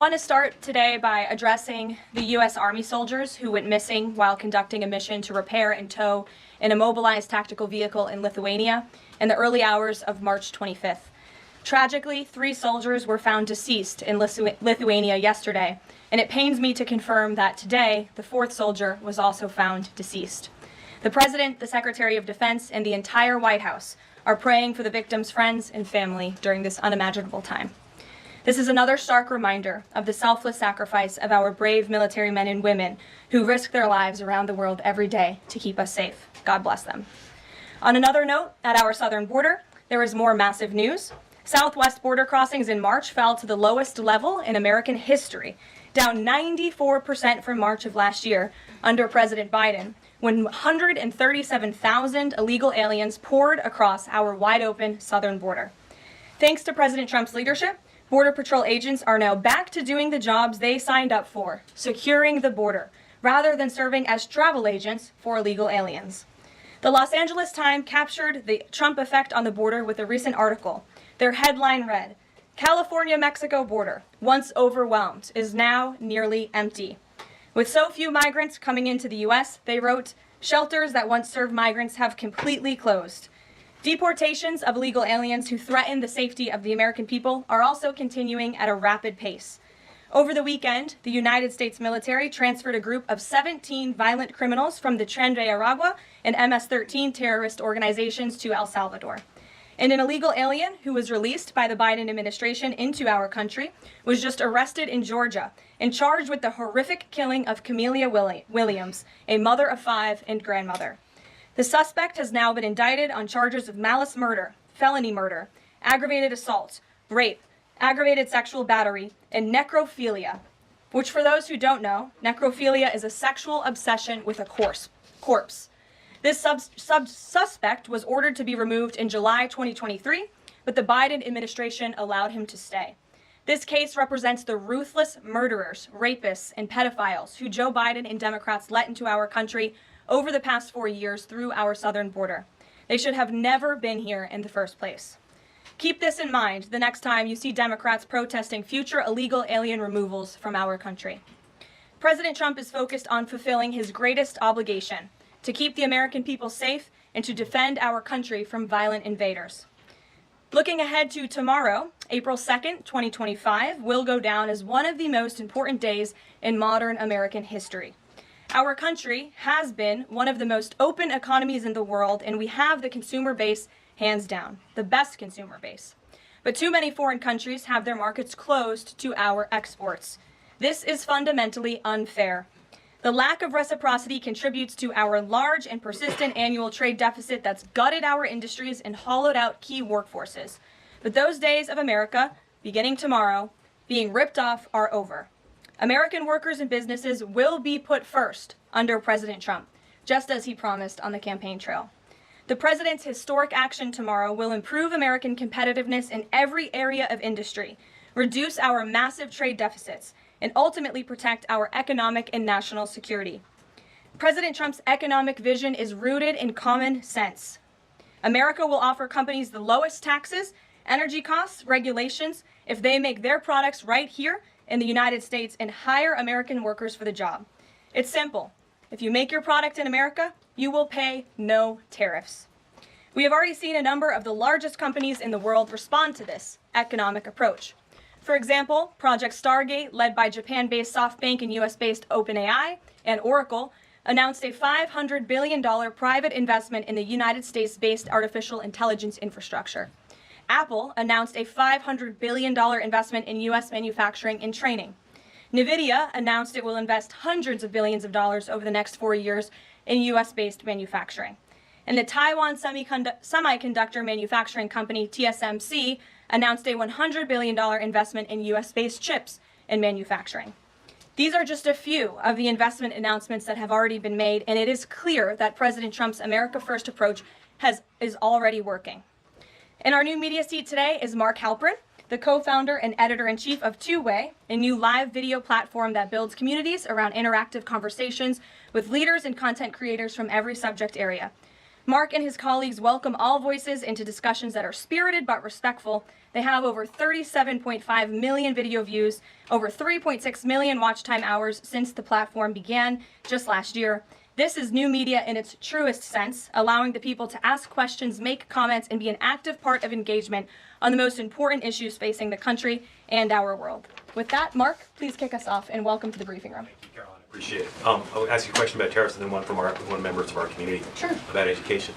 I want to start today by addressing the U.S. Army soldiers who went missing while conducting a mission to repair and tow an immobilized tactical vehicle in Lithuania in the early hours of March 25th. Tragically, 3 soldiers were found deceased in Lithuania yesterday, and it pains me to confirm that today the 4th soldier was also found deceased. The President, the Secretary of Defense, and the entire White House are praying for the victims' friends and family during this unimaginable time. This is another stark reminder of the selfless sacrifice of our brave military men and women who risk their lives around the world every day to keep us safe. God bless them. On another note, at our southern border, there is more massive news. Southwest border crossings in March fell to the lowest level in American history, down 94% from March of last year under President Biden, when 137,000 illegal aliens poured across our wide-open southern border. Thanks to President Trump's leadership, Border Patrol agents are now back to doing the jobs they signed up for, securing the border, rather than serving as travel agents for illegal aliens. The Los Angeles Times captured the Trump effect on the border with a recent article. Their headline read, "California-Mexico border, once overwhelmed, is now nearly empty." With so few migrants coming into the U.S., they wrote, "Shelters that once served migrants have completely closed." Deportations of illegal aliens who threaten the safety of the American people are also continuing at a rapid pace. Over the weekend, the United States military transferred a group of 17 violent criminals from the Tren de Aragua and MS-13 terrorist organizations to El Salvador. And an illegal alien who was released by the Biden administration into our country was just arrested in Georgia and charged with the horrific killing of Camelia Williams, a mother of 5 and grandmother. The suspect has now been indicted on charges of malice murder, felony murder, aggravated assault, rape, aggravated sexual battery, and necrophilia, which, for those who don't know, necrophilia is a sexual obsession with a corpse. This suspect was ordered to be removed in July 2023, but the Biden administration allowed him to stay. This case represents the ruthless murderers, rapists, and pedophiles who Joe Biden and Democrats let into our country over the past 4 years through our southern border. They should have never been here in the first place. Keep this in mind the next time you see Democrats protesting future illegal alien removals from our country. President Trump is focused on fulfilling his greatest obligation, to keep the American people safe and to defend our country from violent invaders. Looking ahead to tomorrow, April 2nd, 2025, will go down as one of the most important days in modern American history. Our country has been one of the most open economies in the world, and we have the consumer base hands down, the best consumer base. But too many foreign countries have their markets closed to our exports. This is fundamentally unfair. The lack of reciprocity contributes to our large and persistent annual trade deficit that's gutted our industries and hollowed out key workforces. But those days of America, beginning tomorrow, being ripped off are over. American workers and businesses will be put first under President Trump, just as he promised on the campaign trail. The president's historic action tomorrow will improve American competitiveness in every area of industry, reduce our massive trade deficits, and ultimately protect our economic and national security. President Trump's economic vision is rooted in common sense. America will offer companies the lowest taxes, energy costs, regulations, if they make their products right here in the United States and hire American workers for the job. It's simple. If you make your product in America, you will pay no tariffs. We have already seen a number of the largest companies in the world respond to this economic approach. For example, Project Stargate, led by Japan-based SoftBank and US-based OpenAI, and Oracle, announced a $500 billion private investment in the United States-based artificial intelligence infrastructure. Apple announced a $500 billion investment in U.S. manufacturing and training. NVIDIA announced it will invest hundreds of billions of dollars over the next 4 years in U.S.-based manufacturing. And the Taiwan semiconductor manufacturing company TSMC announced a $100 billion investment in U.S.-based chips and manufacturing. These are just a few of the investment announcements that have already been made, and it is clear that President Trump's America First approach is already working. In our new media seat today is Mark Halperin, the co-founder and editor-in-chief of Two Way, a new live video platform that builds communities around interactive conversations with leaders and content creators from every subject area. Mark and his colleagues welcome all voices into discussions that are spirited but respectful. They have over 37.5 million video views, over 3.6 million watch time hours since the platform began just last year. This is new media in its truest sense, allowing the people to ask questions, make comments, and be an active part of engagement on the most important issues facing the country and our world. With that, Mark, please kick us off and welcome to the briefing room. Thank you, Caroline. Appreciate it. I'll ask you a question about tariffs and then one from one members of our community about education.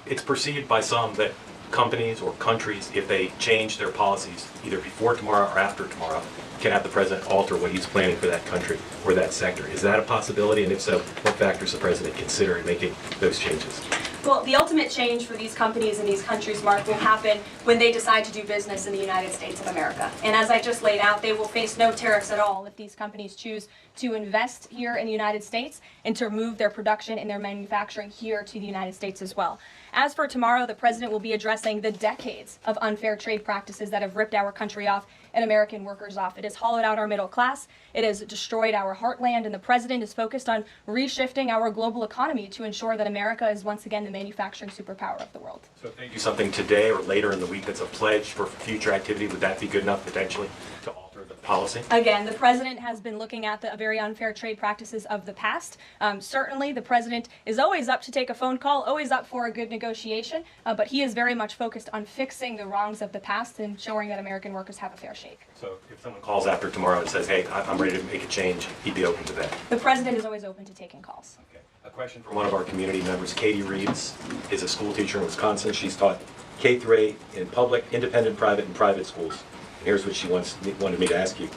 It's perceived by some that companies or countries, if they change their policies either before tomorrow or after tomorrow, can have the president alter what he's planning for that country or that sector. Is that a possibility? And if so, what factors the president consider in making those changes? Well, the ultimate change for these companies and these countries, Mark, will happen when they decide to do business in the United States of America. And as I just laid out, they will face no tariffs at all if these companies choose to invest here in the United States and to move their production and their manufacturing here to the United States as well. As for tomorrow, the president will be addressing the decades of unfair trade practices that have ripped our country off and American workers off. It has hollowed out our middle class. It has destroyed our heartland, and the president is focused on reshifting our global economy to ensure that America is once again the manufacturing superpower of the world. So if they do something today or later in the week that's a pledge for future activity, would that be good enough potentially to alter the policy? Again, the president has been looking at the very unfair trade practices of the past. Certainly, the president is always up to take a phone call, always up for a good negotiation, but he is very much focused on fixing the wrongs of the past and ensuring that American workers have a fair shake. So if someone calls after tomorrow and says, hey, I'm ready to make a change, he'd be open to that? The president is always open to taking calls. Okay. A question from one of our community members. Katie Reeves is a school teacher in Wisconsin. She's taught K through 8 in public, independent, private, and private schools. And here's what she wanted me to ask you.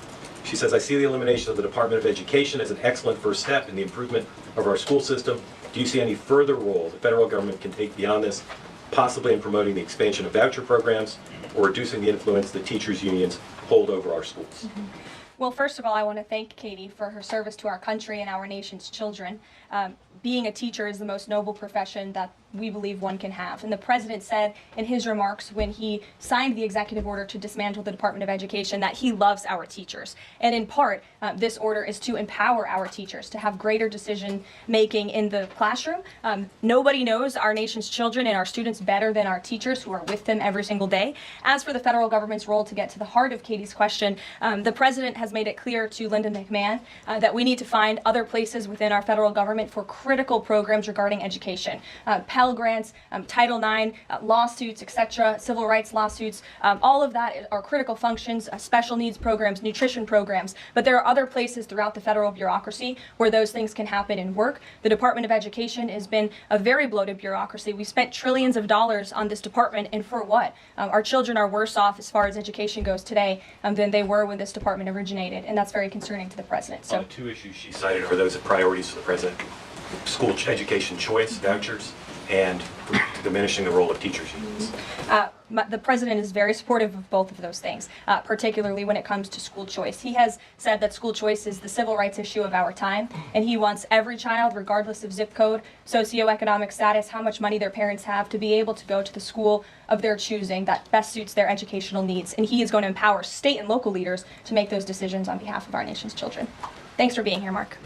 She says, I see the elimination of the Department of Education as an excellent first step in the improvement of our school system. Do you see any further role the federal government can take beyond this, possibly in promoting the expansion of voucher programs or reducing the influence that teachers' unions hold over our schools? Well, first of all, I want to thank Katie for her service to our country and our nation's children. Being a teacher is the most noble profession that we believe one can have. And the president said in his remarks when he signed the executive order to dismantle the Department of Education that he loves our teachers. And in part, this order is to empower our teachers to have greater decision making in the classroom. Nobody knows our nation's children and our students better than our teachers who are with them every single day. As for the federal government's role, to get to the heart of Katie's question, the president has made it clear to Linda McMahon that we need to find other places within our federal government for critical programs regarding education. Pell Grants, Title IX, lawsuits, etc., civil rights lawsuits, all of that are critical functions, special needs programs, nutrition programs, but there are other places throughout the federal bureaucracy where those things can happen and work. The Department of Education has been a very bloated bureaucracy. We spent trillions of dollars on this department, and for what? Our children are worse off as far as education goes today than they were when this department originated, and that's very concerning to the president. So, the two issues she cited are those priorities for the president: school education choice, vouchers, and diminishing the role of teachers' unions. The president is very supportive of both of those things, particularly when it comes to school choice. He has said that school choice is the civil rights issue of our time, and he wants every child, regardless of zip code, socioeconomic status, how much money their parents have, to be able to go to the school of their choosing that best suits their educational needs. And he is going to empower state and local leaders to make those decisions on behalf of our nation's children. Thanks for being here, Mark.